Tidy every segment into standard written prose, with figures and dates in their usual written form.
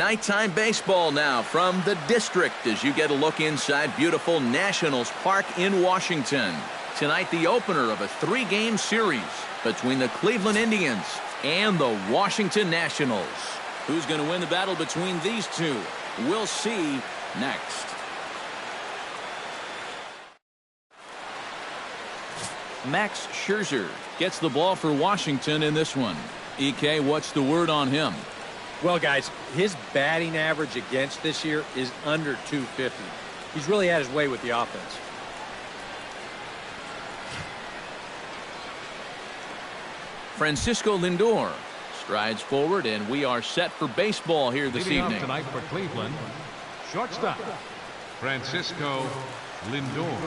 Nighttime baseball now from the district as you get a look inside beautiful Nationals Park in Washington. Tonight, the opener of a 3-game series between the Cleveland Indians and the Washington Nationals. Who's going to win the battle between these two? We'll see next. Max Scherzer gets the ball for Washington in this one. EK, what's the word on him? Well, guys, his batting average against this year is under 250. He's really had his way with the offense. Francisco Lindor strides forward, and we are set for baseball here this evening. Up tonight for Cleveland, shortstop Francisco Lindor.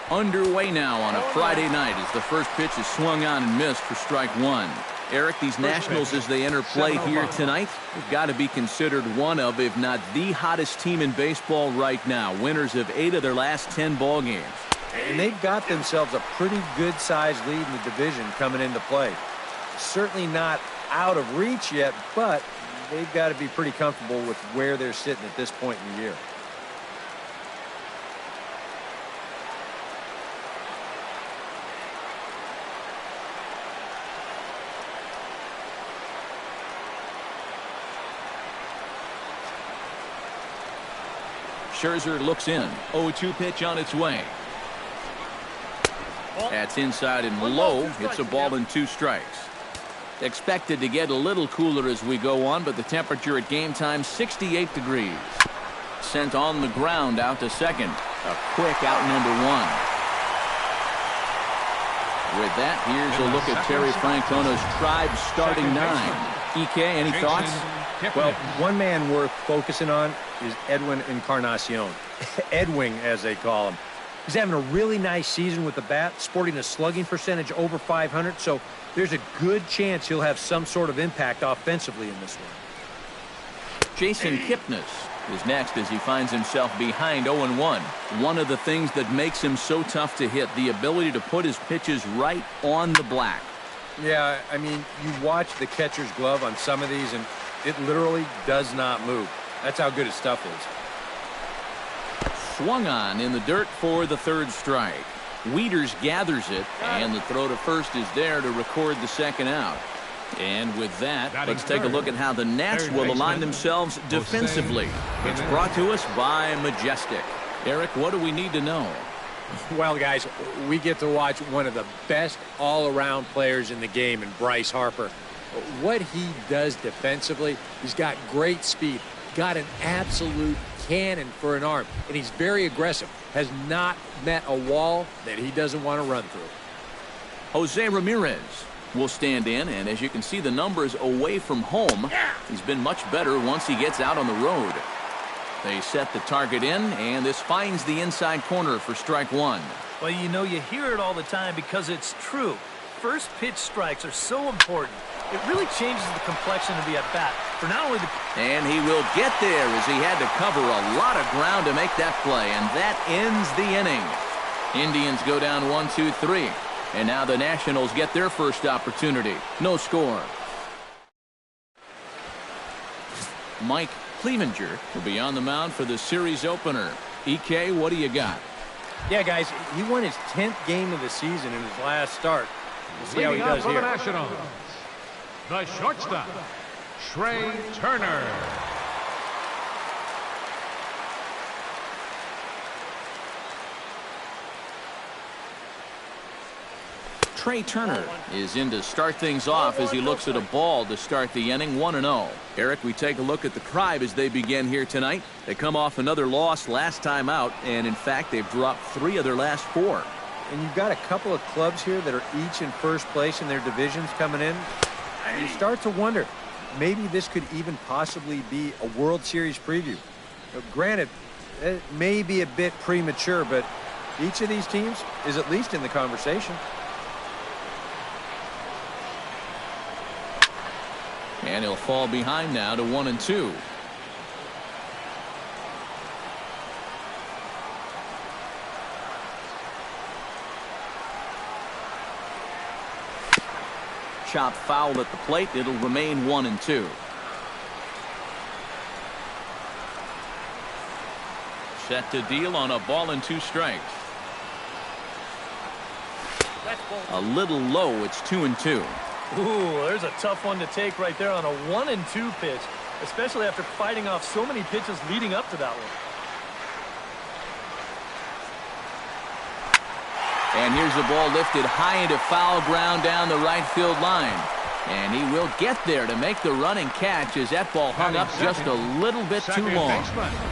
Underway now on a Friday night as the first pitch is swung on and missed for strike one. Eric, these Nationals, as they enter play here tonight, have got to be considered one of, if not the hottest team in baseball right now. Winners of 8 of their last 10 ball games. And they've got themselves a pretty good-sized lead in the division coming into play. Certainly not out of reach yet, but they've got to be pretty comfortable with where they're sitting at this point in the year. Scherzer looks in. 0-2 pitch on its way. That's inside and low. It's a ball and 2 strikes. Expected to get a little cooler as we go on, but the temperature at game time 68 degrees. Sent on the ground out to second. A quick out number 1. With that, here's a look at Terry Francona's Tribe starting 9. EK, any thoughts? Well, one man worth focusing on is Edwin Encarnacion. Edwing, as they call him. He's having a really nice season with the bat, sporting a slugging percentage over 500, so there's a good chance he'll have some sort of impact offensively in this one. Jason Kipnis is next as he finds himself behind 0-1. One of the things that makes him so tough to hit, the ability to put his pitches right on the black. Yeah, I mean, you watch the catcher's glove on some of these, and it literally does not move. That's how good his stuff is. Swung on in the dirt for the 3rd strike. Wieters gathers it, and the throw to first is there to record the 2nd out. And with that, let's take a look at how the Nats will align themselves defensively. It's brought to us by Majestic. Eric, what do we need to know? Well, guys, we get to watch one of the best all-around players in the game in Bryce Harper. What he does defensively, he's got great speed, got an absolute cannon for an arm, and he's very aggressive. Has not met a wall that he doesn't want to run through. Jose Ramirez will stand in, and as you can see, the numbers away from home, he's been much better once he gets out on the road. They set the target in, and this finds the inside corner for strike 1. Well, you know, you hear it all the time because it's true. First pitch strikes are so important. It really changes the complexion of the at-bat for not only the... And he will get there as he had to cover a lot of ground to make that play, and that ends the inning. Indians go down 1-2-3, and now the Nationals get their first opportunity. No score. Mike Clevenger will be on the mound for the series opener. EK, what do you got? Yeah, guys, he won his 10th game of the season in his last start. We'll see how he does here. The Nationals, the shortstop, Trey Turner. Trey Turner is in to start things off as he looks at a ball to start the inning. 1-0. Eric, we take a look at the Tribe as they begin here tonight. They come off another loss last time out, and in fact they've dropped 3 of their last 4. And you've got a couple of clubs here that are each in first place in their divisions coming in. You start to wonder, maybe this could even possibly be a World Series preview. Granted, it may be a bit premature, but each of these teams is at least in the conversation. And he'll fall behind now to 1-2. Chop foul at the plate. It'll remain 1-2. Set to deal on a ball and 2 strikes. A little low. It's 2-2. Ooh, there's a tough one to take right there on a 1-2 pitch, especially after fighting off so many pitches leading up to that one. And here's the ball lifted high into foul ground down the right field line. And he will get there to make the running catch as that ball hung up just a little bit too long.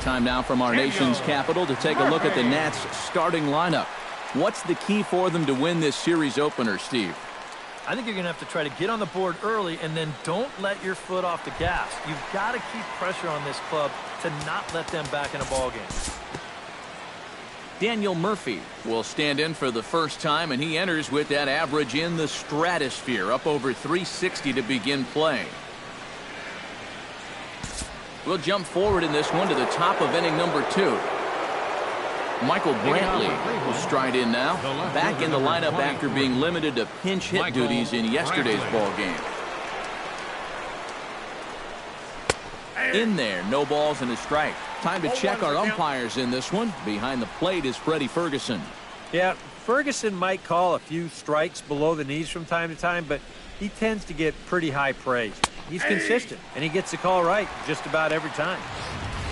Time now from our nation's capital to take a look at the Nats starting lineup. What's the key for them to win this series opener, Steve? I think you're going to have to try to get on the board early and then don't let your foot off the gas. You've got to keep pressure on this club to not let them back in a ball game. Daniel Murphy will stand in for the first time, and he enters with that average in the stratosphere, up over 360 to begin play. We'll jump forward in this one to the top of inning number 2. Michael Brantley will stride in now, back in the lineup after being limited to pinch hit duties in yesterday's ball game. In there, no balls and a strike. Time to check our umpires in this one. Behind the plate is Freddie Ferguson. Yeah, Ferguson might call a few strikes below the knees from time to time, but he tends to get pretty high praise. He's consistent, and he gets the call right just about every time.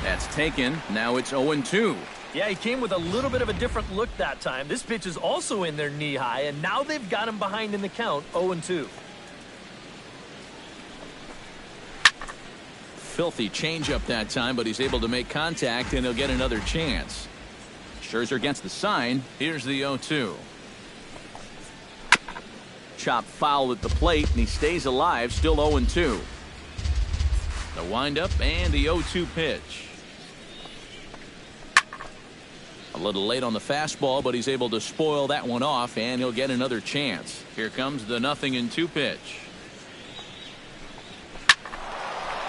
That's taken. Now it's 0-2. Yeah, he came with a little bit of a different look that time. This pitch is also in there knee high, and now they've got him behind in the count, 0-2. Filthy changeup that time, but he's able to make contact, and he'll get another chance. Scherzer against the sign. Here's the 0-2. Chop foul at the plate, and he stays alive, still 0-2. The windup and the 0-2 pitch. A little late on the fastball, but he's able to spoil that one off, and he'll get another chance. Here comes the 0-2 pitch.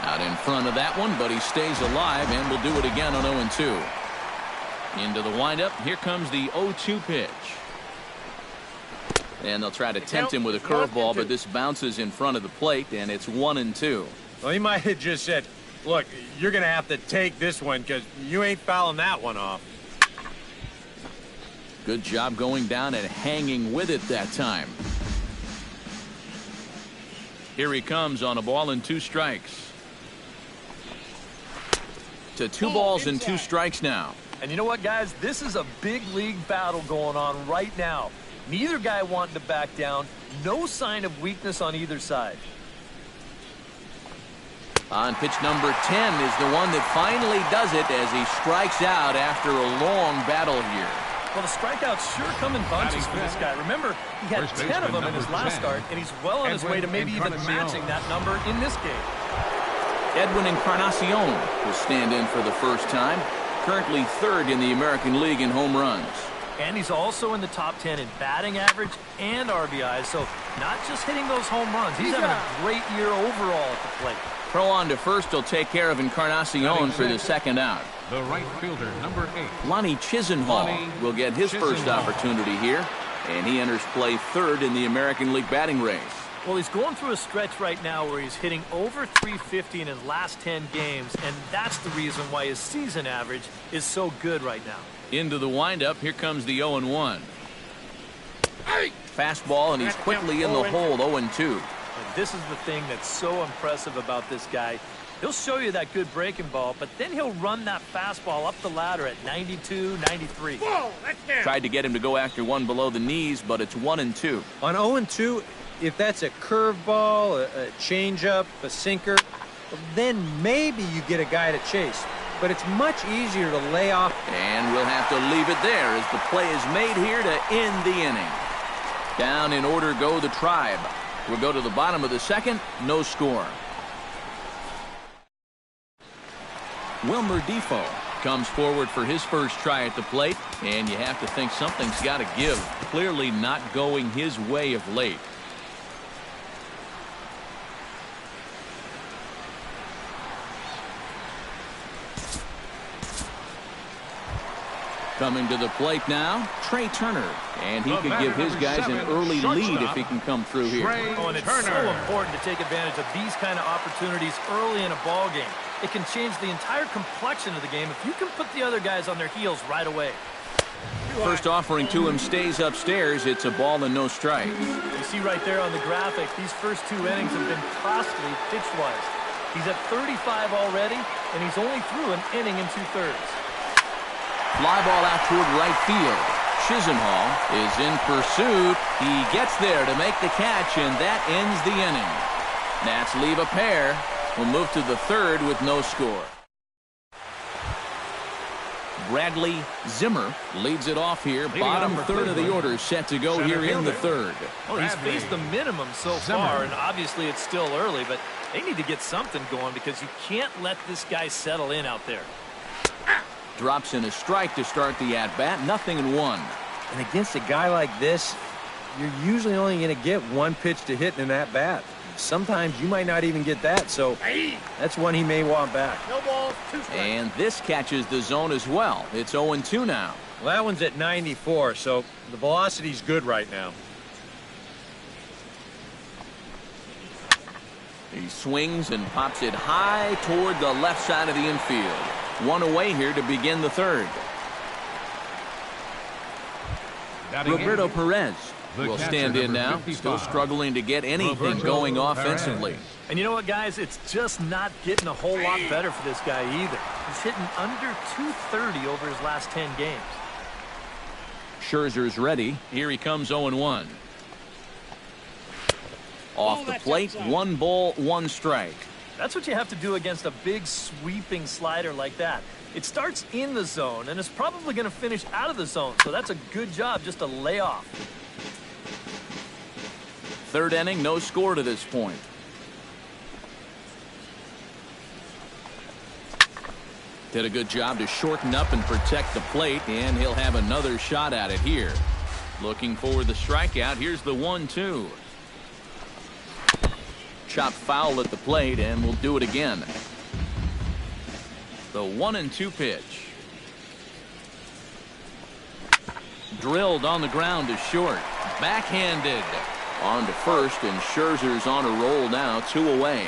Out in front of that one, but he stays alive, and will do it again on 0-2. Into the windup. Here comes the 0-2 pitch. And they'll try to tempt him with a curveball, but this bounces in front of the plate, and it's 1-2. Well, he might have just said, look, you're going to have to take this one because you ain't fouling that one off. Good job going down and hanging with it that time. Here he comes on a ball and 2 strikes. To 2 balls and 2 strikes now. And you know what, guys? This is a big league battle going on right now. Neither guy wanting to back down. No sign of weakness on either side. On pitch number 10 is the one that finally does it as he strikes out after a long battle here. Well, the strikeouts sure come in bunches for this guy. Remember, he had 10 of them in his last start, and he's well on his way to maybe even matching that number in this game. Edwin Encarnacion will stand in for the first time. Currently 3rd in the American League in home runs. And he's also in the top 10 in batting average and RBIs, so not just hitting those home runs. He's having a great year overall at the plate. Throw on to first will take care of Encarnacion for the second out. The right fielder, number 8. Lonnie Chisenhall will get his first opportunity here, and he enters play 3rd in the American League batting race. Well, he's going through a stretch right now where he's hitting over 350 in his last 10 games, and that's the reason why his season average is so good right now. Into the windup, here comes the 0-1. Fastball, and he's quickly in the hole, 0-2. And this is the thing that's so impressive about this guy. He'll show you that good breaking ball, but then he'll run that fastball up the ladder at 92, 93. Whoa, that's down. Tried to get him to go after one below the knees, but it's 1-2. On 0-2, if that's a curveball, a changeup, a sinker, then maybe you get a guy to chase. But it's much easier to lay off. And we'll have to leave it there as the play is made here to end the inning. Down in order go the Tribe. We'll go to the bottom of the second. No score. Wilmer Defoe comes forward for his first try at the plate, and you have to think something's got to give. Clearly not going his way of late. Coming to the plate now, Trey Turner. And he could give his guys an early lead if he can come through here. Oh, and it's so important to take advantage of these kind of opportunities early in a ball game. It can change the entire complexion of the game if you can put the other guys on their heels right away. First offering to him stays upstairs. It's a ball and no strikes. You see right there on the graphic, these first 2 innings have been costly pitch-wise. He's at 35 already, and he's only through an inning and 2/3. Fly ball out toward right field. Chisenhall is in pursuit. He gets there to make the catch, and that ends the inning. Nats leave a pair. We'll move to the 3rd with no score. Bradley Zimmer leads it off here. Bottom 3rd of the order set to go here in the 3rd. Well, he's faced the minimum so far, and obviously it's still early, but they need to get something going because you can't let this guy settle in out there. Drops in a strike to start the at-bat. 0-1. And against a guy like this, you're usually only going to get 1 pitch to hit in that bat. Sometimes you might not even get that, so that's one he may want back. No balls, 2 strikes. And this catches the zone as well. It's 0-2 now. Well, that one's at 94, so the velocity's good right now. He swings and pops it high toward the left side of the infield. 1 away here to begin the 3rd. Roberto Perez will stand in now. Still struggling to get anything going offensively. And you know what, guys? It's just not getting a whole lot better for this guy either. He's hitting under 230 over his last 10 games. Scherzer's ready. Here he comes 0-1. Off the plate, 1 ball, 1 strike. That's what you have to do against a big sweeping slider like that. It starts in the zone, and it's probably going to finish out of the zone. So that's a good job just to lay off. 3rd inning, no score to this point. Did a good job to shorten up and protect the plate, and he'll have another shot at it here. Looking for the strikeout. Here's the 1-2. Chopped foul at the plate, and we'll do it again. The 1-2 pitch. Drilled on the ground to short. Backhanded. On to first, and Scherzer's on a roll now, 2 away.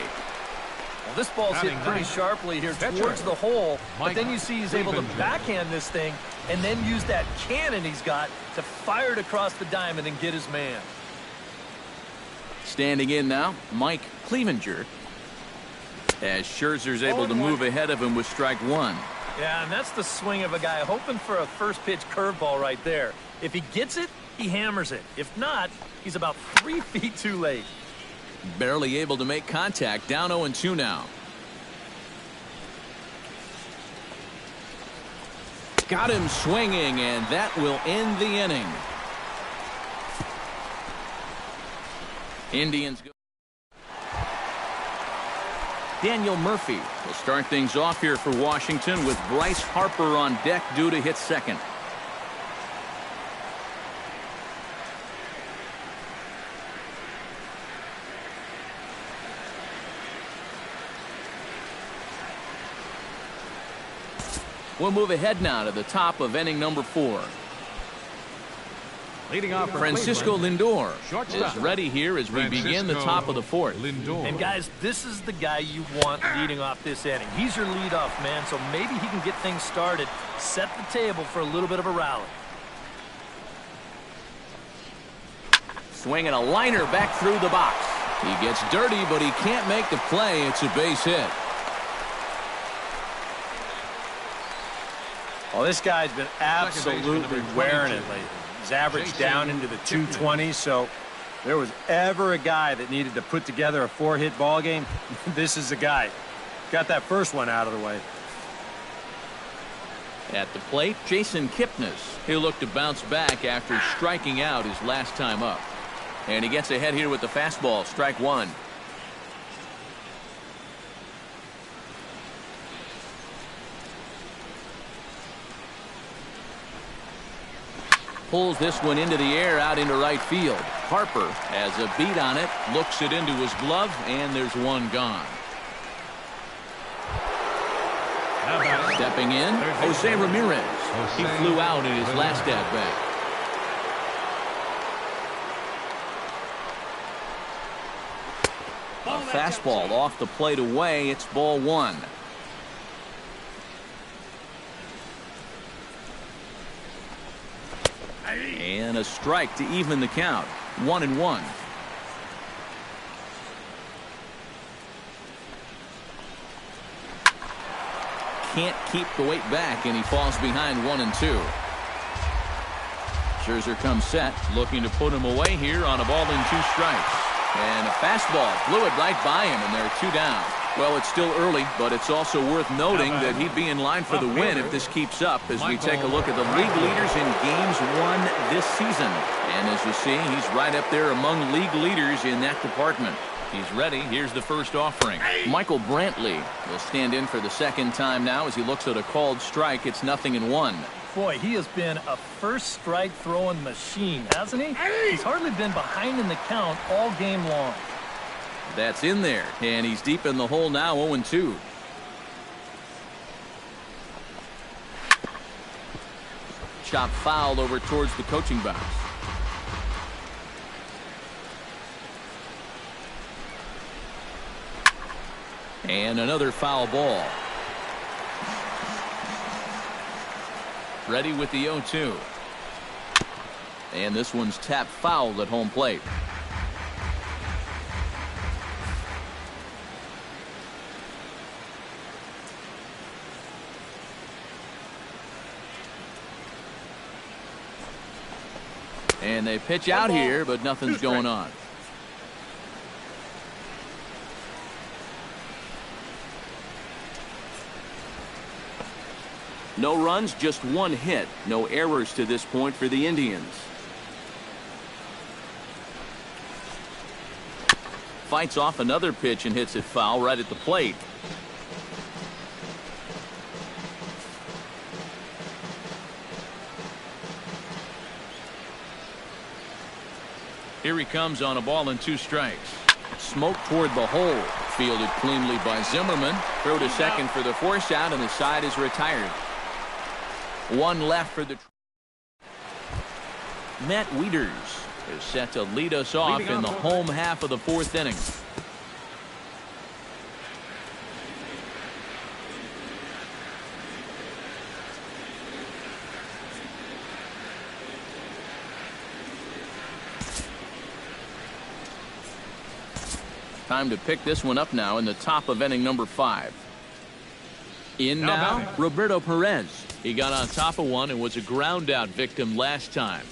Well, this ball's hit pretty sharply here towards the hole, but then you see he's able to backhand this thing and then use that cannon he's got to fire it across the diamond and get his man. Standing in now, Mike Clevenger. As Scherzer's able to move ahead of him with strike 1. Yeah, and that's the swing of a guy hoping for a first pitch curveball right there. If he gets it, he hammers it. If not, he's about 3 feet too late. Barely able to make contact. Down 0-2 now. Got him swinging, and that will end the inning. Indians go. Daniel Murphy will start things off here for Washington with Bryce Harper on deck due to hit second. We'll move ahead now to the top of inning number 4. Leading off Francisco Lindor is ready here as we begin the top of the 4th. And guys, this is the guy you want leading off this inning. He's your leadoff man, so maybe he can get things started, set the table for a little bit of a rally. Swinging a liner back through the box. He gets dirty, but he can't make the play. It's a base hit. Well, this guy's been absolutely wearing it lately. He's averaged down into the 220s, so if there was ever a guy that needed to put together a 4-hit ball game, this is the guy. Got that first one out of the way. At the plate, Jason Kipnis. He'll look to bounce back after striking out his last time up. And he gets ahead here with the fastball, strike 1. Pulls this one into the air out into right field. Harper has a beat on it, looks it into his glove, and there's one gone. Stepping in, Jose Ramirez. He flew out in his last at-bat. A fastball off the plate away. It's ball one. And a strike to even the count. 1-1. Can't keep the weight back, and he falls behind 1-2. Scherzer comes set, looking to put him away here on a ball and 2 strikes. And a fastball blew it right by him, and there are 2 down. Well, it's still early, but it's also worth noting that he'd be in line for the win if this keeps up as we take a look at the league leaders in games won this season. And as you see, he's right up there among league leaders in that department. He's ready. Here's the first offering. Michael Brantley will stand in for the second time now as he looks at a called strike. It's 0-1. Boy, he has been a first strike throwing machine, hasn't he? He's hardly been behind in the count all game long. That's in there, and he's deep in the hole now, 0-2. Chop foul over towards the coaching box. And another foul ball. Ready with the 0-2. And this one's tapped foul at home plate. And they pitch out here, but nothing's going on. No runs, just 1 hit. No errors to this point for the Indians. Fights off another pitch and hits it foul right at the plate. Here he comes on a ball and 2 strikes. Smoke toward the hole. Fielded cleanly by Zimmerman. Throw to second for the force out, and the side is retired. 1 left for the... Matt Wieters is set to lead us off in the home half of the 4th inning. Time to pick this one up now in the top of inning number 5. In now, Roberto Perez. He got on top of one and was a ground out victim last time.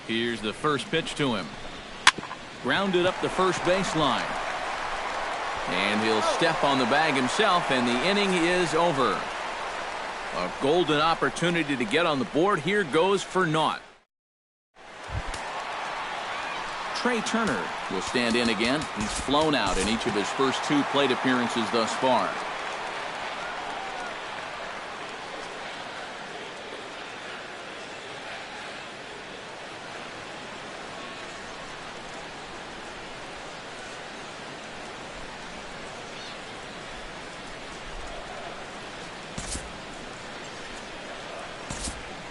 Here's the first pitch to him. Grounded up the first baseline. And he'll step on the bag himself, and the inning is over. A golden opportunity to get on the board. Here goes for naught. Trey Turner will stand in again. He's flown out in each of his first 2 plate appearances thus far.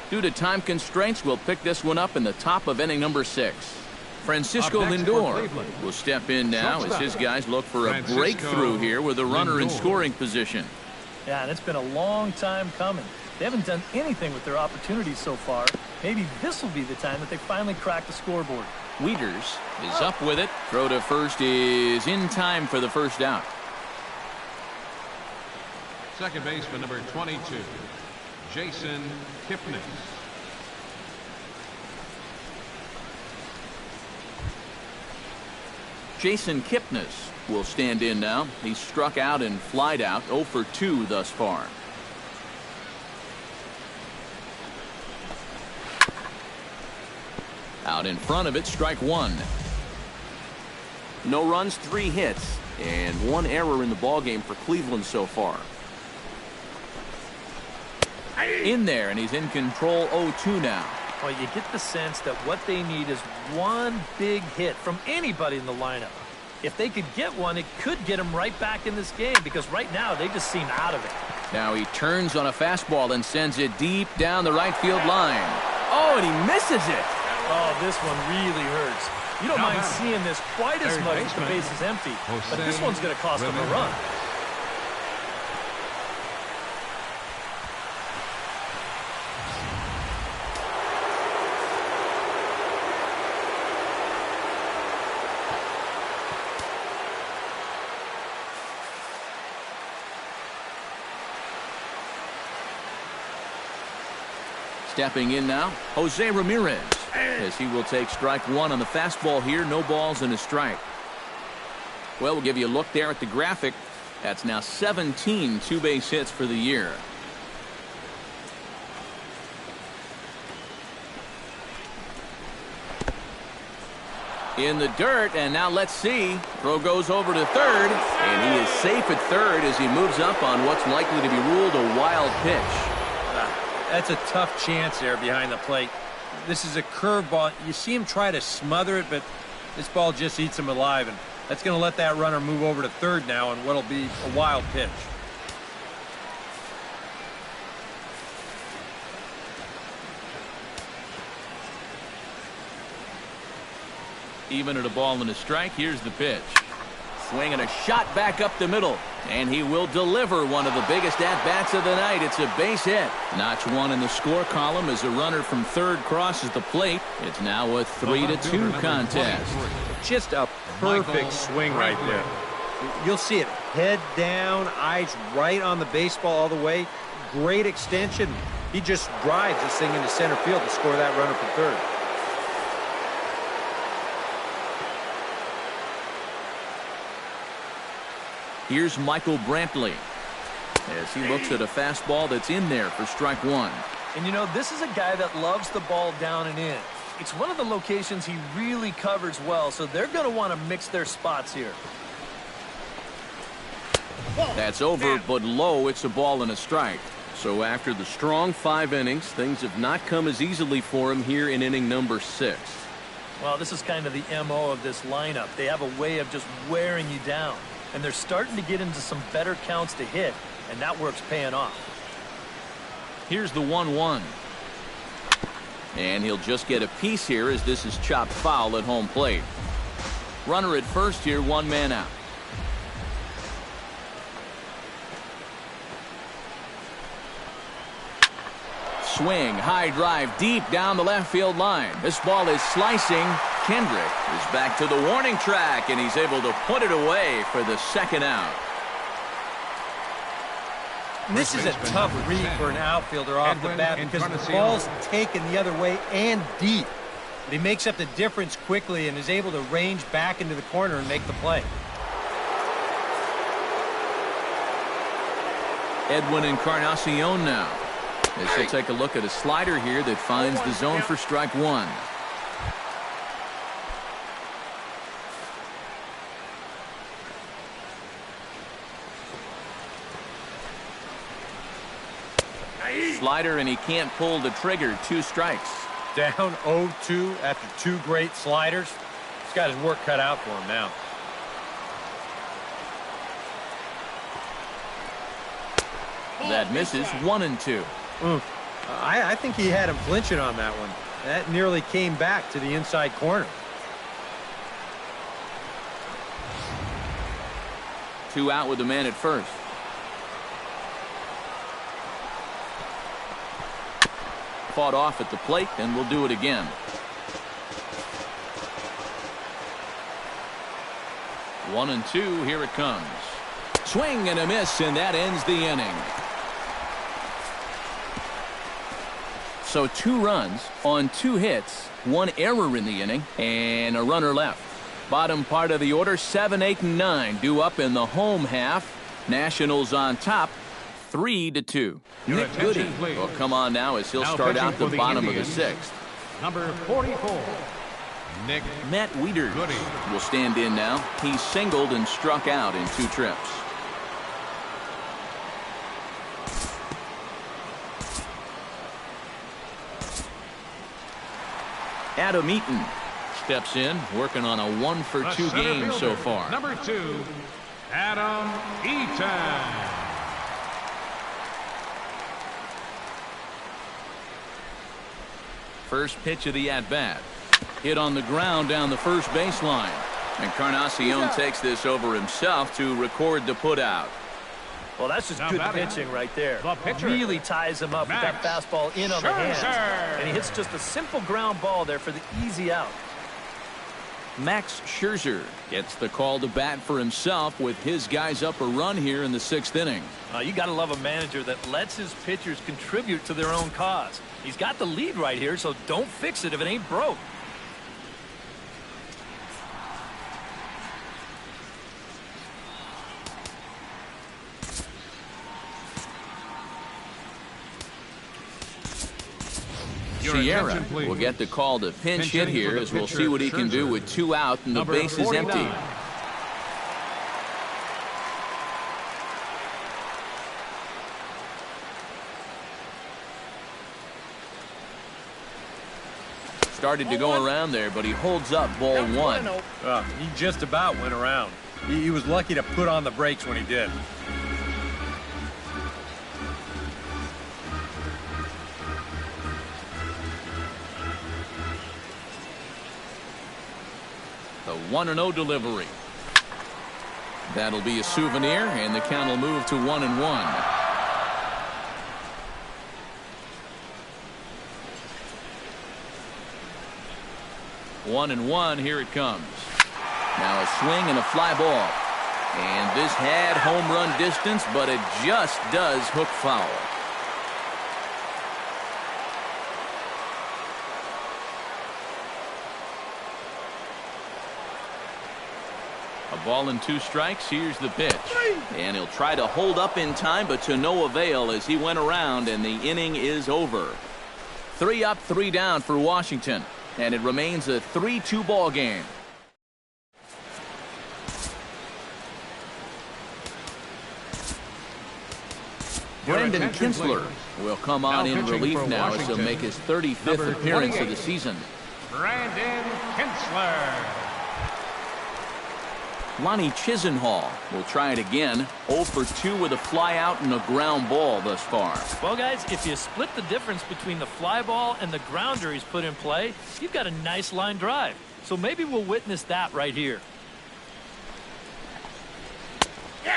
Due to time constraints, we'll pick this one up in the top of inning number 6. Francisco Lindor will step in now as his guys look for a breakthrough here with a runner in scoring position. Yeah, and it's been a long time coming. They haven't done anything with their opportunities so far. Maybe this will be the time that they finally crack the scoreboard. Wieters is up with it. Throw to first is in time for the first out. Second baseman number 22, Jason Kipnis. Jason Kipnis will stand in now. He's struck out and flied out, 0 for 2 thus far. Out in front of it, strike 1. No runs, 3 hits, and 1 error in the ballgame for Cleveland so far. In there, and he's in control, 0-2 now. Well, you get the sense that what they need is one big hit from anybody in the lineup. If they could get one, it could get them right back in this game because right now they just seem out of it. Now he turns on a fastball and sends it deep down the right field line. Oh, and he misses it. Oh, this one really hurts. You don't mind seeing this quite as much as the base is empty, but this one's going to cost them a run. Stepping in now, Jose Ramirez, as he will take strike one on the fastball here. No balls and a strike. Well, we'll give you a look there at the graphic. That's now 17 two-base hits for the year. In the dirt, and now let's see. Throw goes over to third, and he is safe at third as he moves up on what's likely to be ruled a wild pitch. That's a tough chance there behind the plate. This is a curveball. You see him try to smother it, but this ball just eats him alive, and that's going to let that runner move over to third now on what'll be a wild pitch. Even at a ball and a strike, here's the pitch. Swing and a shot back up the middle. And he will deliver one of the biggest at-bats of the night. It's a base hit. Notch one in the score column as a runner from third crosses the plate. It's now a 3-2 contest. Just a perfect swing right there. You'll see it head down, eyes right on the baseball all the way. Great extension. He just drives this thing into center field to score that runner from third. Here's Michael Brantley as he looks at a fastball that's in there for strike one. And you know, this is a guy that loves the ball down and in. It's one of the locations he really covers well, so they're going to want to mix their spots here. That's over, but low. It's a ball and a strike. So after the strong 5 innings, things have not come as easily for him here in inning number 6. Well, this is kind of the MO of this lineup. They have a way of just wearing you down. And they're starting to get into some better counts to hit, and that work's paying off. Here's the 1-1. And he'll just get a piece here as this is chopped foul at home plate. Runner at first here, 1 man out. Swing, high drive, deep down the left field line. This ball is slicing. Kendrick is back to the warning track, and he's able to put it away for the second out. This is a tough read for an outfielder off the bat because the ball's taken the other way and deep. But he makes up the difference quickly and is able to range back into the corner and make the play. Edwin Encarnacion now. As he'll take a look at a slider here that finds the zone for strike one. Slider, and he can't pull the trigger. 2 strikes. Down 0-2 after 2 great sliders. He's got his work cut out for him now. That misses. 1-2. I think he had him flinching on that one. That nearly came back to the inside corner. 2 out with the man at first. Fought off at the plate, and we'll do it again. 1-2. Here it comes. Swing and a miss, and that ends the inning. So 2 runs on 2 hits, 1 error in the inning, and a runner left. Bottom part of the order, 7, 8, and 9 due up in the home half. Nationals on top, 3-2. Nick Goody will come on now as he'll start out the bottom of the 6th. Number 44, Nick Matt Wieters will stand in now. He singled and struck out in 2 trips. Adam Eaton steps in, working on a 1-for-2 game so far. Number 2, Adam Eaton. First pitch of the at-bat. Hit on the ground down the first baseline. Encarnacion takes this over himself to record the putout. Well, that's just good pitching right there. The really ties him up with that fastball in on the hands. And he hits just a simple ground ball there for the easy out. Max Scherzer gets the call to bat for himself with his guys up a run here in the 6th inning. You got to love a manager that lets his pitchers contribute to their own cause. He's got the lead right here, so don't fix it if it ain't broke. Sierra will get the call to pinch hit here as we'll see what he can do with 2 out and the base is empty. Started to go around there, but he holds up ball 1. He just about went around. He was lucky to put on the brakes when he did. The 1-0 delivery. That'll be a souvenir, and the count will move to 1-1. One and one, here it comes. Now a swing and a fly ball. And this had home run distance, but it just does hook foul. A ball and 2 strikes. Here's the pitch. And he'll try to hold up in time, but to no avail as he went around, and the inning is over. 3 up, 3 down for Washington. And it remains a 3-2 ball game. Brendan Kinsler will come on in relief now as he'll make his 35th appearance of the season. Brandon Kinsler. Lonnie Chisenhall will try it again. 0 for 2 with a fly out and a ground ball thus far. Well, guys, if you split the difference between the fly ball and the grounder he's put in play, you've got a nice line drive. So maybe we'll witness that right here.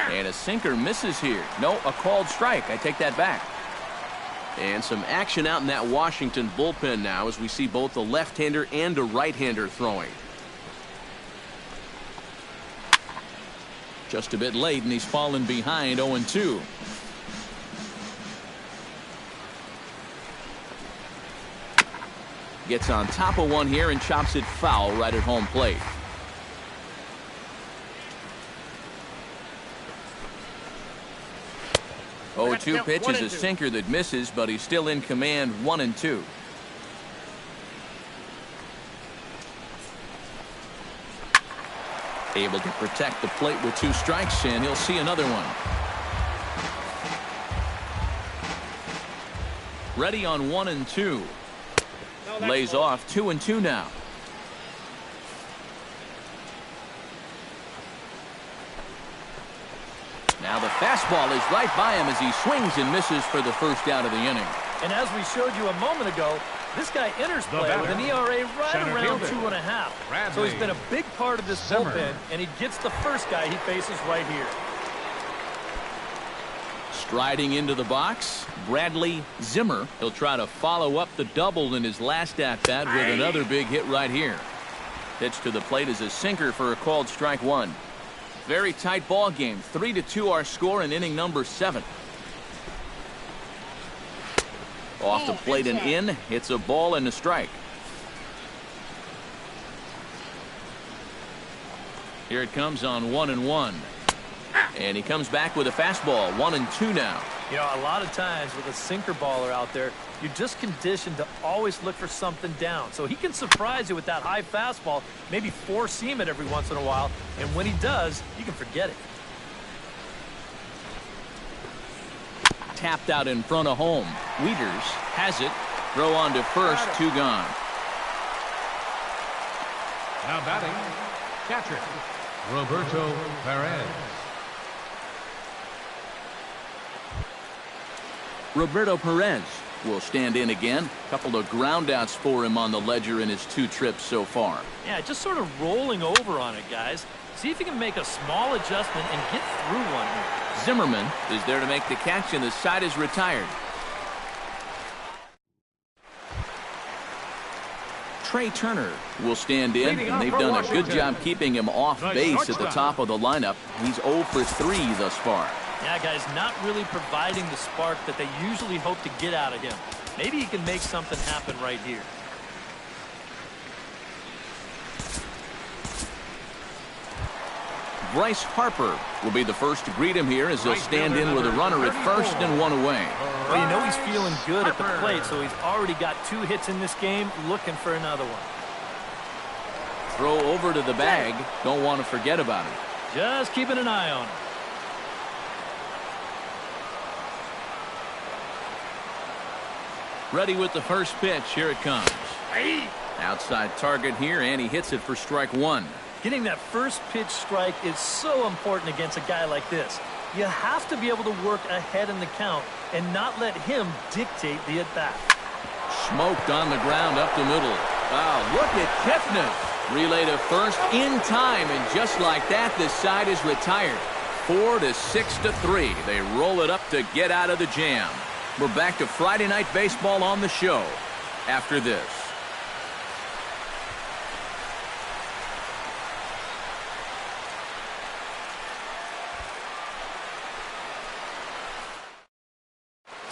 And a sinker misses here. No, a called strike. I take that back. And some action out in that Washington bullpen now as we see both a left-hander and a right-hander throwing. Just a bit late, and he's fallen behind 0-2. Gets on top of one here and chops it foul right at home plate. Oh, 2 pitch is a sinker that misses, but he's still in command. 1-2. Able to protect the plate with 2 strikes, and he'll see another one. Ready on 1-2. Lays off 2-2 now. Now the fastball is right by him as he swings and misses for the first out of the inning. And as we showed you a moment ago, this guy enters play with an ERA right around 2.5. So he's been a big part of this bullpen, and he gets the first guy he faces right here. Striding into the box, Bradley Zimmer. He'll try to follow up the double in his last at-bat with another big hit right here. Pitch to the plate is a sinker for a called strike 1. Very tight ball game. 3-2 our score in inning number 7. Off the plate and in. It's a ball and a strike. Here it comes on 1-1. And he comes back with a fastball. 1-2 now. You know, a lot of times with a sinker baller out there, you're just conditioned to always look for something down. So he can surprise you with that high fastball, maybe four-seam it every once in a while. And when he does, you can forget it. Tapped out in front of home. Wieters has it. Throw on to first. 2 gone. Now batting, catcher, Roberto Perez. Roberto Perez will stand in again. Couple of groundouts for him on the ledger in his 2 trips so far. Yeah, just sort of rolling over on it, guys. See if he can make a small adjustment and get through one here. Zimmerman is there to make the catch, and the side is retired. Trey Turner will stand in, and they've done a good job keeping him off base at the top of the lineup. He's 0 for 3 thus far. Yeah, guys, not really providing the spark that they usually hope to get out of him. Maybe he can make something happen right here. Bryce Harper will be the first to greet him here as he'll stand in with a runner at first and 1 away. Well, you know he's feeling good at the plate, so he's already got 2 hits in this game, looking for another one. Throw over to the bag. Don't want to forget about it. Just keeping an eye on him. Ready with the first pitch. Here it comes. Outside target here, and he hits it for strike 1. Getting that first pitch strike is so important against a guy like this. You have to be able to work ahead in the count and not let him dictate the at-bat. Smoked on the ground up the middle. Wow, look at Kipnis. Relay to first in time, and just like that, this side is retired. 4 to 6 to 3. They roll it up to get out of the jam. We're back to Friday Night Baseball on the show after this.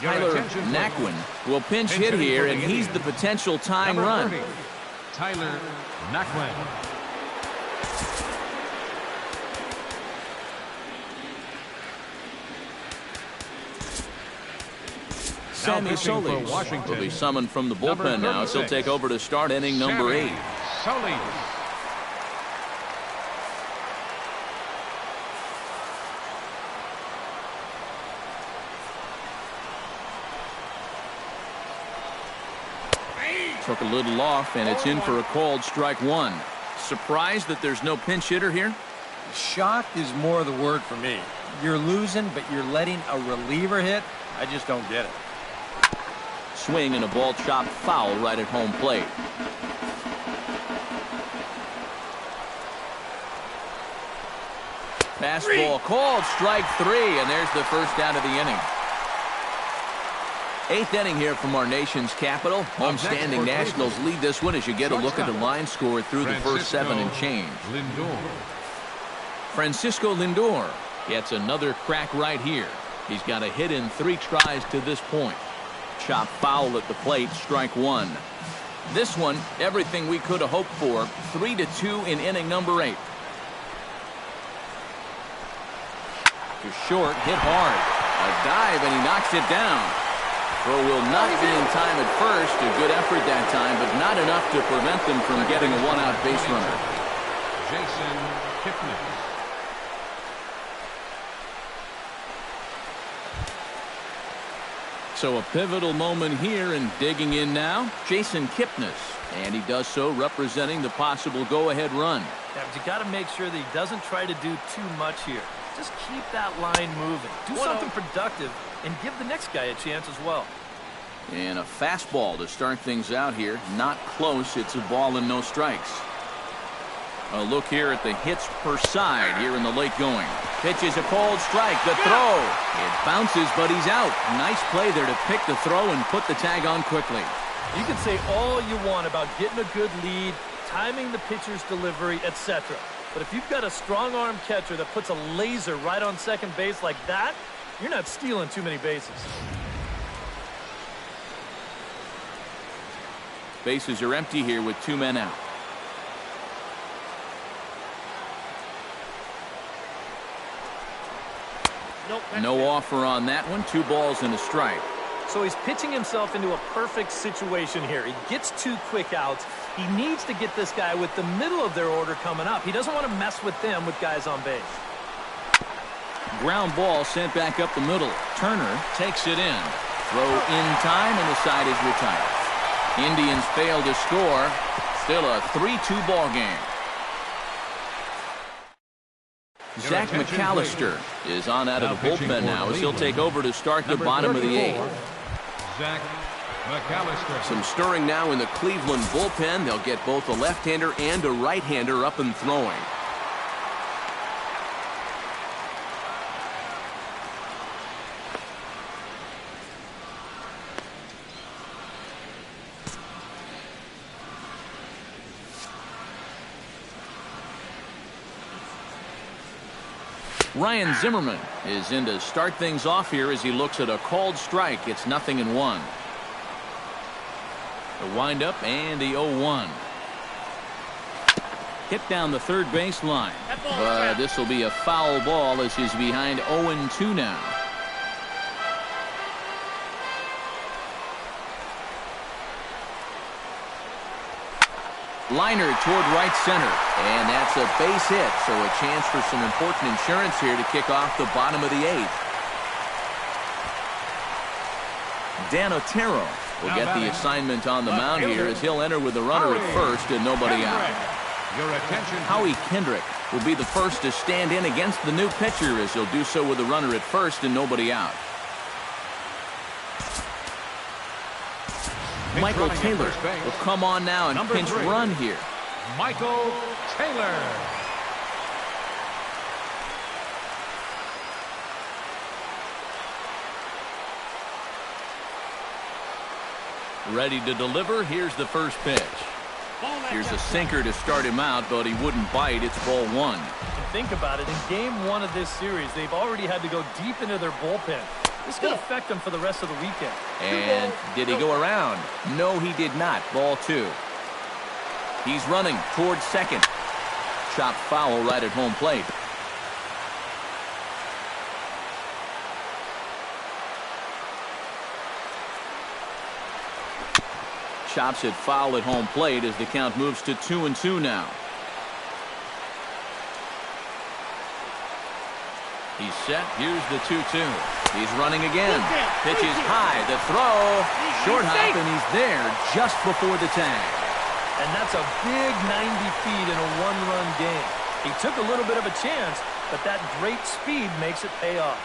Tyler Naquin will pinch hit here, and he's the potential tying run. Tyler Naquin. Sammy Solis will be summoned from the bullpen now, so he'll take over to start inning number 8. Solis. Took a little off, and it's in for a called strike 1. Surprised that there's no pinch hitter here? Shocked is more the word for me. You're losing, but you're letting a reliever hit? I just don't get it. Swing and a ball chopped foul right at home plate. Fastball called strike 3, and there's the first out of the inning. 8th inning here from our nation's capital. Homestanding Nationals lead this one as you get a look at the line score through the first 7 and change. Francisco Lindor gets another crack right here. He's got a hit in 3 tries to this point. Chop foul at the plate, strike 1. This one, everything we could have hoped for. 3 to 2 in inning number 8. To short, hit hard. A dive, and he knocks it down. Throw will not be in time at first. A good effort that time, but not enough to prevent them from getting a 1-out base runner. Jason Kipnis. So a pivotal moment here, and digging in now, Jason Kipnis. And he does so representing the possible go-ahead run. Yeah, but you got to make sure that he doesn't try to do too much here. Just keep that line moving. Do something productive and give the next guy a chance as well. And a fastball to start things out here. Not close. It's a ball and no strikes. A look here at the hits per side here in the late going. Pitch is a called strike. The throw. It bounces, but he's out. Nice play there to pick the throw and put the tag on quickly. You can say all you want about getting a good lead, timing the pitcher's delivery, etc. But if you've got a strong arm catcher that puts a laser right on second base like that, you're not stealing too many bases. Bases are empty here with 2 men out. No offer on that one. 2 balls and a strike. So he's pitching himself into a perfect situation here. He gets 2 quick outs. He needs to get this guy with the middle of their order coming up. He doesn't want to mess with them with guys on base. Ground ball sent back up the middle. Turner takes it in. Throw in time, and the side is retired. Indians fail to score. Still a 3-2 ball game. Zach McAllister is on out of the bullpen now as he'll take over to start the bottom of the 8th. Zach McAllister. Some stirring now in the Cleveland bullpen. They'll get both a left-hander and a right-hander up and throwing. Ryan Zimmerman is in to start things off here as he looks at a called strike. It's 0-1. The windup and the 0-1. Hit down the third base line. But this will be a foul ball as he's behind 0-2 now. Liner toward right center, and that's a base hit, so a chance for some important insurance here to kick off the bottom of the 8th. Dan Otero will get the assignment on the mound here as he'll enter with a runner at first and nobody out. Howie Kendrick will be the first to stand in against the new pitcher as he'll do so with a runner at first and nobody out. Michael Taylor will come on now and pinch run here. Michael Taylor. Ready to deliver. Here's the first pitch. Here's a sinker to start him out, but he wouldn't bite. It's ball 1. And think about it. In game 1 of this series, they've already had to go deep into their bullpen. This could affect them for the rest of the weekend. And did he go around? No, he did not. Ball 2. He's running towards second. Chopped foul right at home plate. Chops it foul at home plate as the count moves to 2-2 now. He's set. Here's the 2-2. He's running again. Pitch is high. The throw. Short hop, and he's there just before the tag. And that's a big 90 feet in a one-run game. He took a little bit of a chance, but that great speed makes it pay off.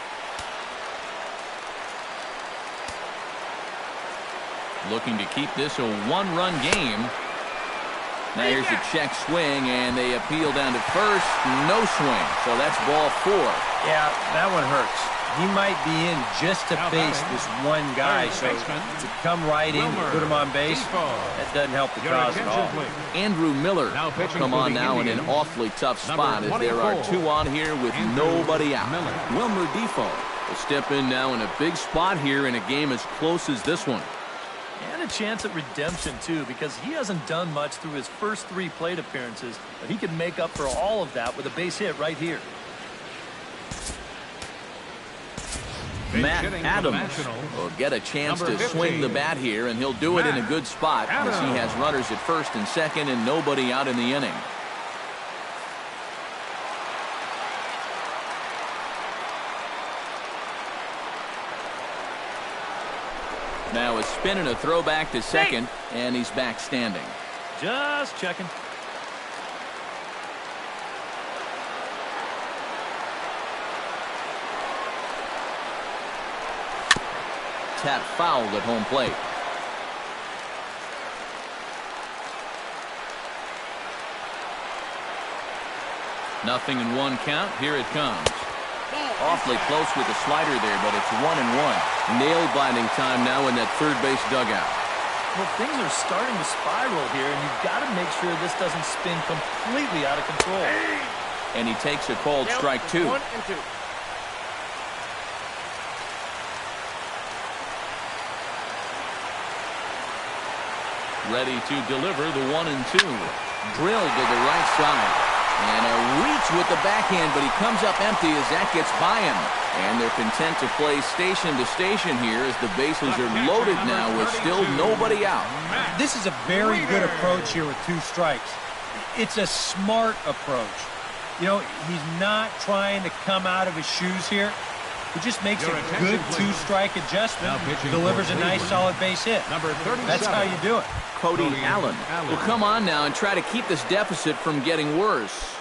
Looking to keep this a one-run game. Now here's a check swing, and they appeal down to first. No swing, so that's ball 4. Yeah, that one hurts. He might be in just to face this one guy, so to come right in, put him on base, that doesn't help the cause at all. Andrew Miller will come on now in an awfully tough spot as there are 2 on here with nobody out. Wilmer Defoe will step in now in a big spot here in a game as close as this one. And a chance at redemption, too, because he hasn't done much through his first 3 plate appearances, but he can make up for all of that with a base hit right here. Matt Adams will get a chance to swing the bat here, and he'll do it in a good spot as he has runners at first and second and nobody out in the inning. Now a spin and a throw back to second, and he's back standing. Just checking. Tap fouled at home plate. Nothing in 1 count. Here it comes. Awfully close with the slider there, but it's 1-1. Nail-biting time now in that third base dugout. Well, things are starting to spiral here, and you've got to make sure this doesn't spin completely out of control. And he takes a called strike 2. 1 and 2. Ready to deliver the 1-2. Drilled to the right side. And a reach with the backhand, but he comes up empty as that gets by him. And they're content to play station to station here as the bases are loaded now with still nobody out. This is a very good approach here with 2 strikes. It's a smart approach. You know, he's not trying to come out of his shoes here. He just makes a good 2-strike adjustment, delivers a nice solid base hit. That's how you do it. Cody Allen will come on now and try to keep this deficit from getting worse.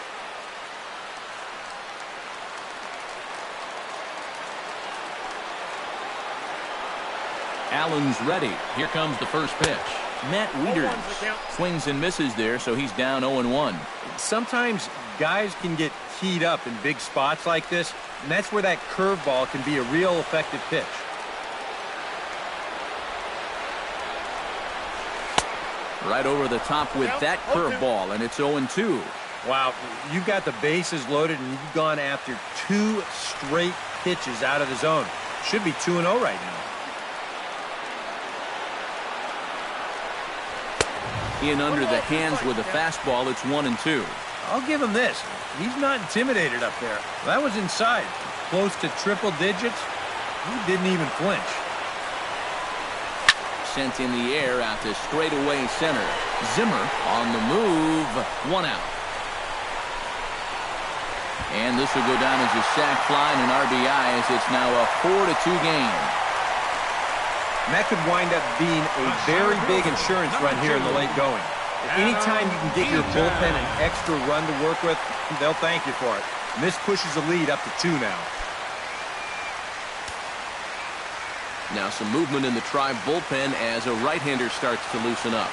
Allen's ready. Here comes the first pitch. Matt Wieters swings and misses there, so he's down 0-1. Sometimes guys can get keyed up in big spots like this, and that's where that curveball can be a real effective pitch. Right over the top with that curveball, and it's 0-2. Wow, you've got the bases loaded, and you've gone after 2 straight pitches out of the zone. Should be 2-0 right now. In under the hands with a fastball, it's 1-2. I'll give him this. He's not intimidated up there. That was inside. Close to triple digits. He didn't even flinch. Sent in the air out to straightaway center. Zimmer on the move. 1 out. And this will go down as a sac fly and an RBI, as it's now a 4-2 game. And that could wind up being a very big insurance run here in the late going. Anytime you can get your bullpen an extra run to work with, they'll thank you for it. And this pushes the lead up to 2 now. Now some movement in the Tribe bullpen as a right-hander starts to loosen up.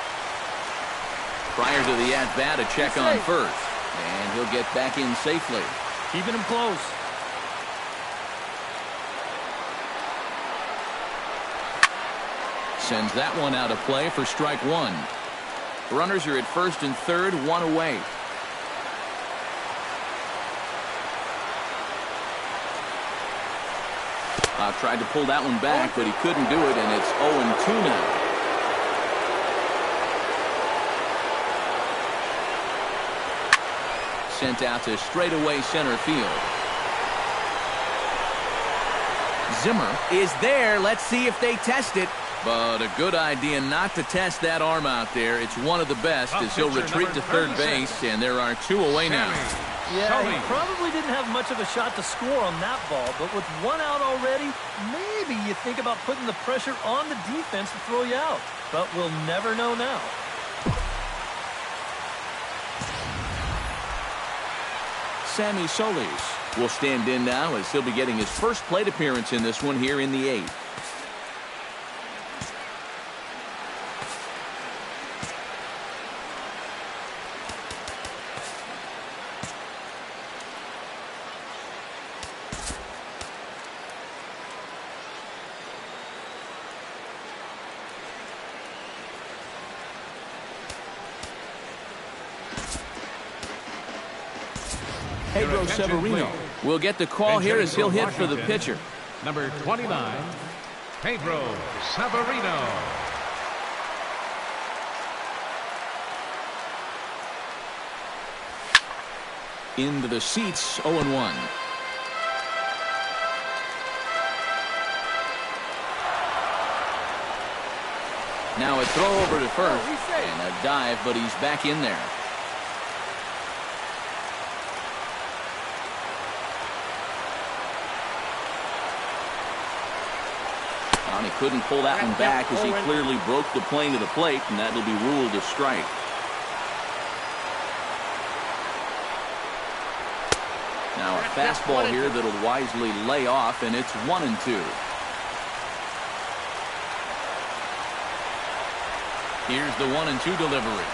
Prior to the at-bat, a check on first. And he'll get back in safely. Keeping him close. Sends that one out of play for strike 1. Runners are at first and third, 1 away. Tried to pull that one back, but he couldn't do it, and it's 0-2 now. Sent out to straightaway center field. Zimmer is there. Let's see if they test it. But a good idea not to test that arm out there. It's one of the best as he'll retreat to third base, and there are 2 away now. Yeah, he probably didn't have much of a shot to score on that ball, but with 1 out already, maybe you think about putting the pressure on the defense to throw you out. But we'll never know now. Sammy Solis will stand in now as he'll be getting his first plate appearance in this one here in the 8th. Pedro Severino will get the call here as he'll hit for the pitcher. Number 29, Pedro Severino. Into the seats, 0-1. Now a throw over to first and a dive, but he's back in there. He couldn't pull that one back as he clearly broke the plane to the plate, and that'll be ruled a strike. Now a fastball here that'll wisely lay off, and it's 1-2. Here's the 1-2 delivery.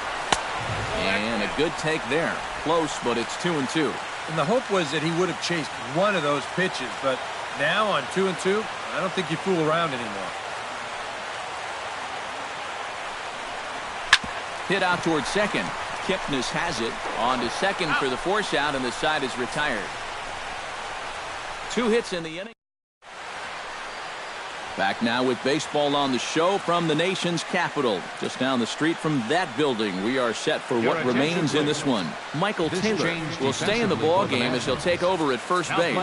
And a good take there. Close, but it's 2-2. And the hope was that he would have chased one of those pitches, but now on 2-2, I don't think you fool around anymore. Hit out towards second. Kipnis has it. On to second for the force out, and the side is retired. 2 hits in the inning. Back now with baseball on the show from the nation's capital. Just down the street from that building, we are set for what remains in this one. Michael Taylor will stay in the ball game as he'll take over at first base.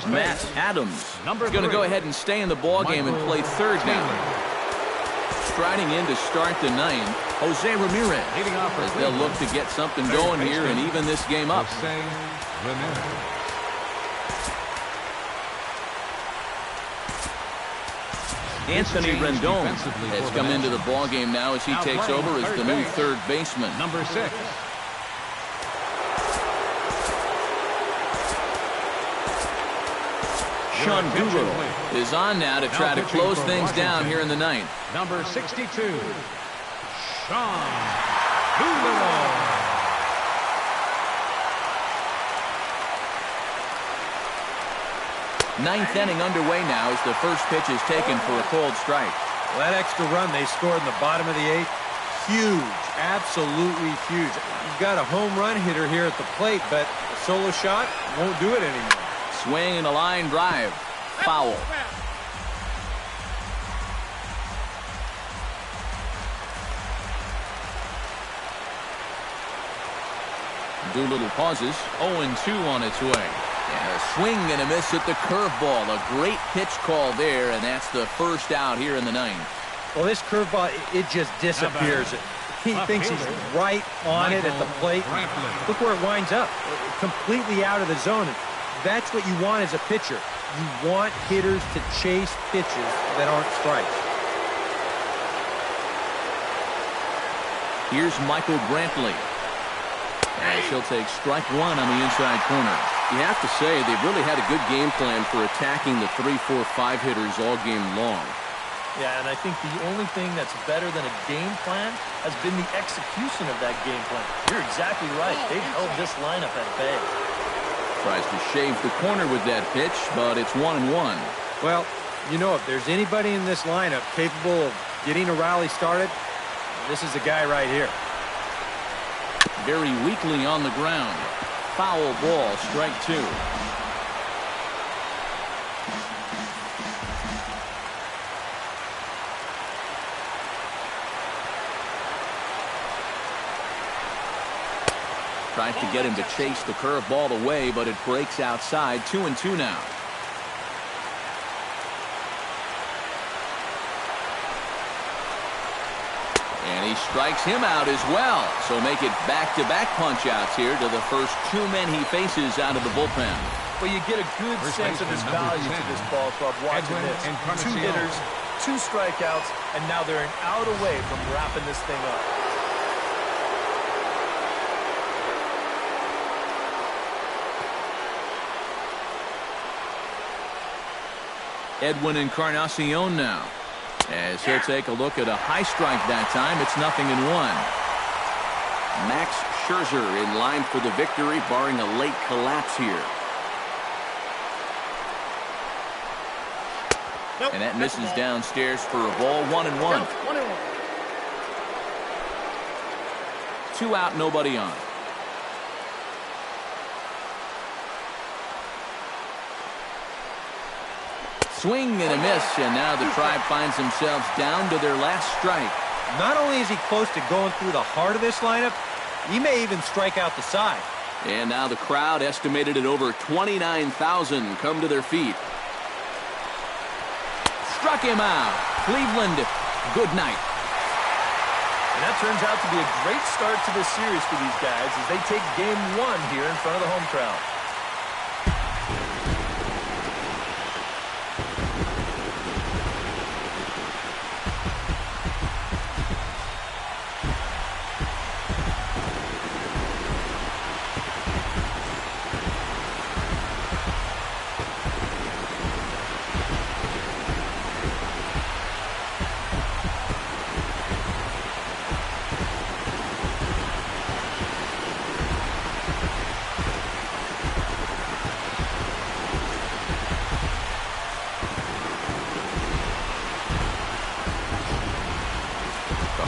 Matt Adams is going to go ahead and stay in the ball game and play third now. Striding in to start the 9th, Jose Ramirez, as they'll look to get something going here and even this game up. Anthony Rendon has come into the ball game now as he takes over as the new third baseman. Number 6. Sean Guru is on now to try to close things down here in the 9th. number 62, Sean Doolittle. Ninth inning underway now as the first pitch is taken for a cold strike. Well, that extra run they scored in the bottom of the eighth, huge, absolutely huge. You've got a home run hitter here at the plate, but a solo shot won't do it anymore. Swing and a line drive. Foul. Doolittle pauses. 0-2 on its way. And a swing and a miss at the curveball. A great pitch call there, and that's the first out here in the ninth. Well, this curveball, it just disappears. He thinks he's right on it at the plate. Look where it winds up. Completely out of the zone. And that's what you want as a pitcher. You want hitters to chase pitches that aren't strikes. Here's Michael Brantley. As he'll take strike one on the inside corner. You have to say they've really had a good game plan for attacking the 3, 4, 5 hitters all game long. Yeah, and I think the only thing that's better than a game plan has been the execution of that game plan. You're exactly right. They've held this lineup at bay. Tries to shave the corner with that pitch, but it's 1-1. Well, you know, if there's anybody in this lineup capable of getting a rally started, this is the guy right here. Very weakly on the ground. Foul ball, strike two. Tries to get him to chase the curveball away, but it breaks outside. 2-2 now. And he strikes him out as well. So make it back-to-back punch-outs here to the first two men he faces out of the bullpen. Well, you get a good sense of his value to this ball club watching this. Two hitters, two strikeouts, and now they're an out away from wrapping this thing up. Edwin Encarnacion now. As he'll take a look at a high strike that time, it's 0-1. Max Scherzer in line for the victory, barring a late collapse here. And that misses downstairs for a ball. 1-1. 2 out, nobody on. Swing and a miss, and now the Tribe finds themselves down to their last strike. Not only is he close to going through the heart of this lineup, he may even strike out the side. And now the crowd, estimated at over 29,000, come to their feet. Struck him out. Cleveland, good night. And that turns out to be a great start to this series for these guys as they take game one here in front of the home crowd.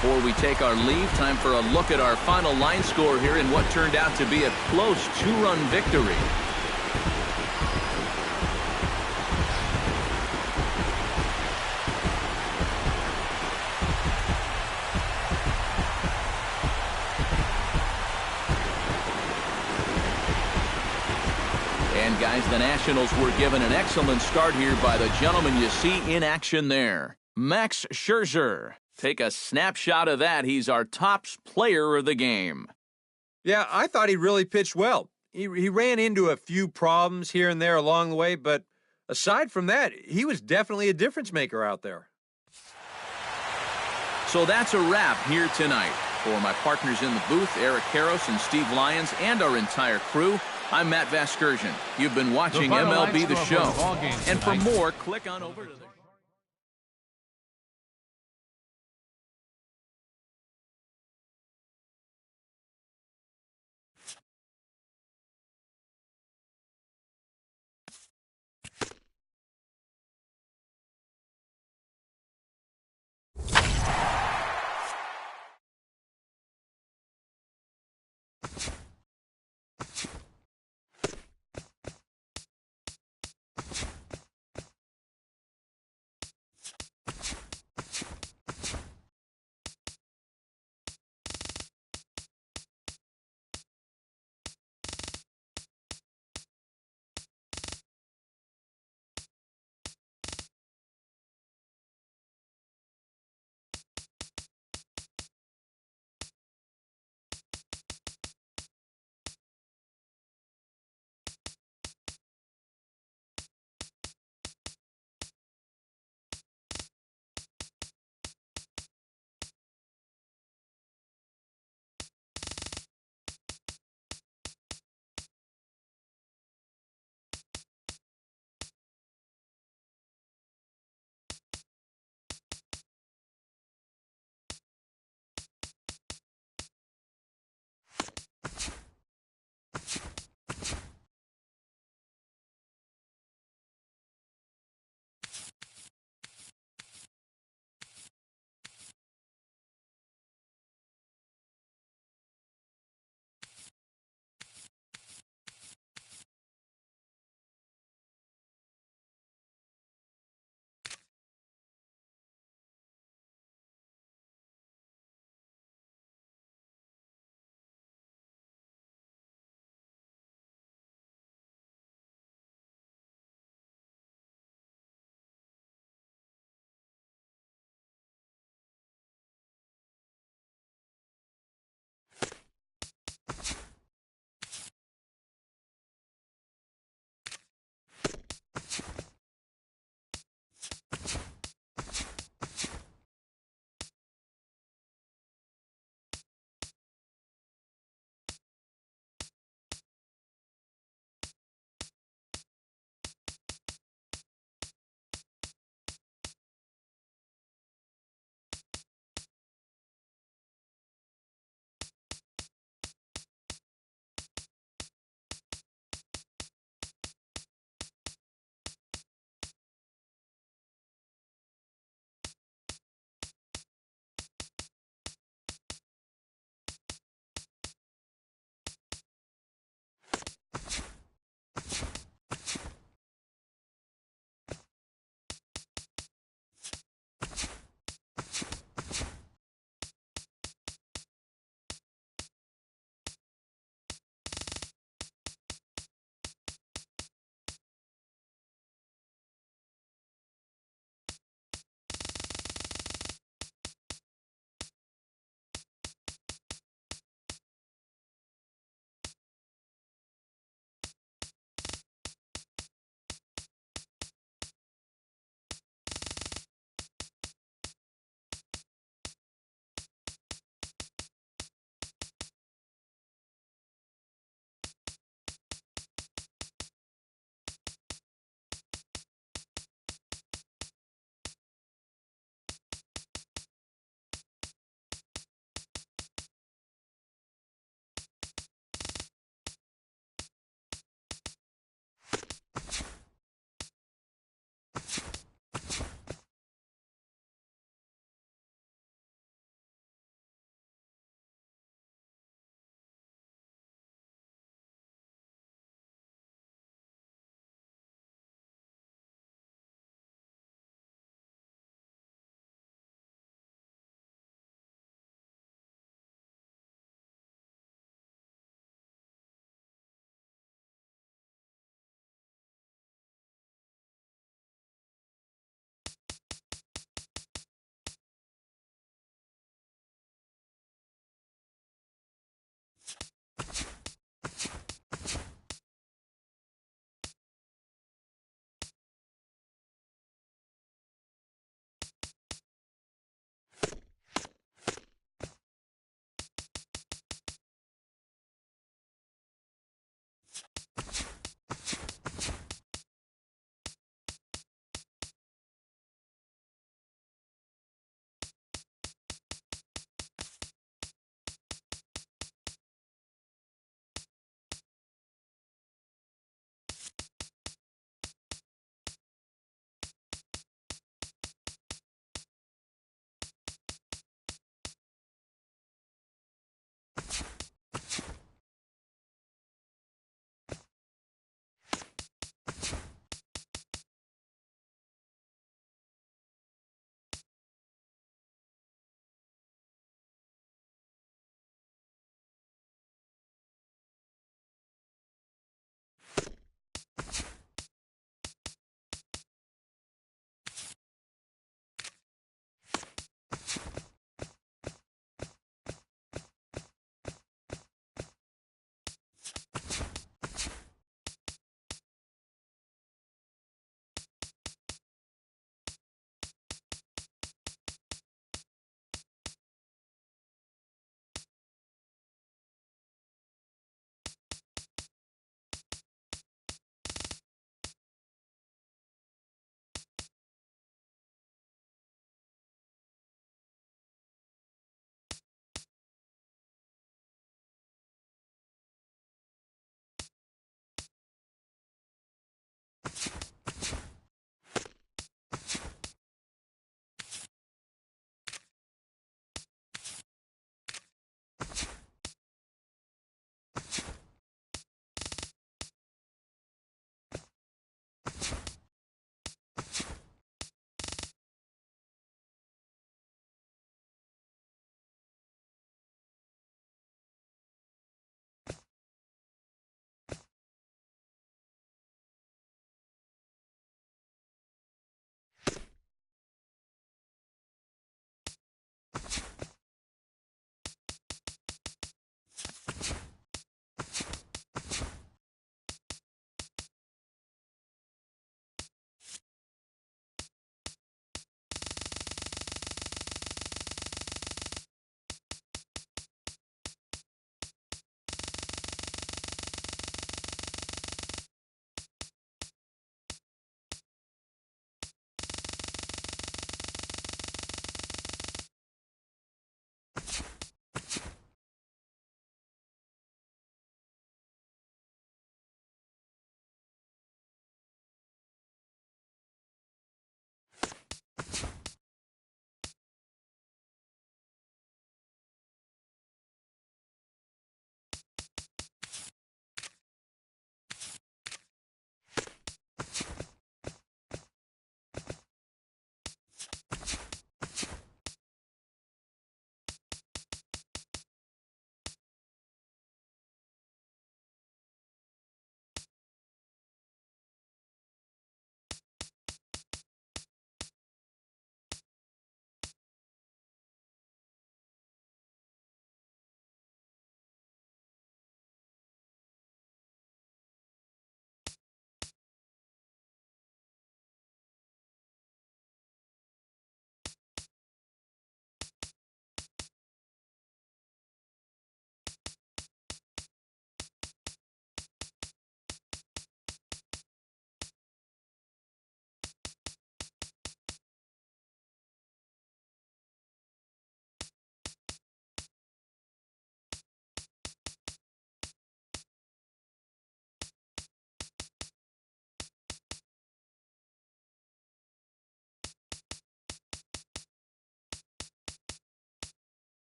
Before we take our leave, time for a look at our final line score here in what turned out to be a close 2-run victory. And guys, the Nationals were given an excellent start here by the gentleman you see in action there, Max Scherzer. Take a snapshot of that. He's our top player of the game. Yeah, I thought he really pitched well. He ran into a few problems here and there along the way, but aside from that, he was definitely a difference maker out there. So that's a wrap here tonight. For my partners in the booth, Eric Karros and Steve Lyons, and our entire crew, I'm Matt Vasgersian. You've been watching MLB The Show. And for more, click on over to the...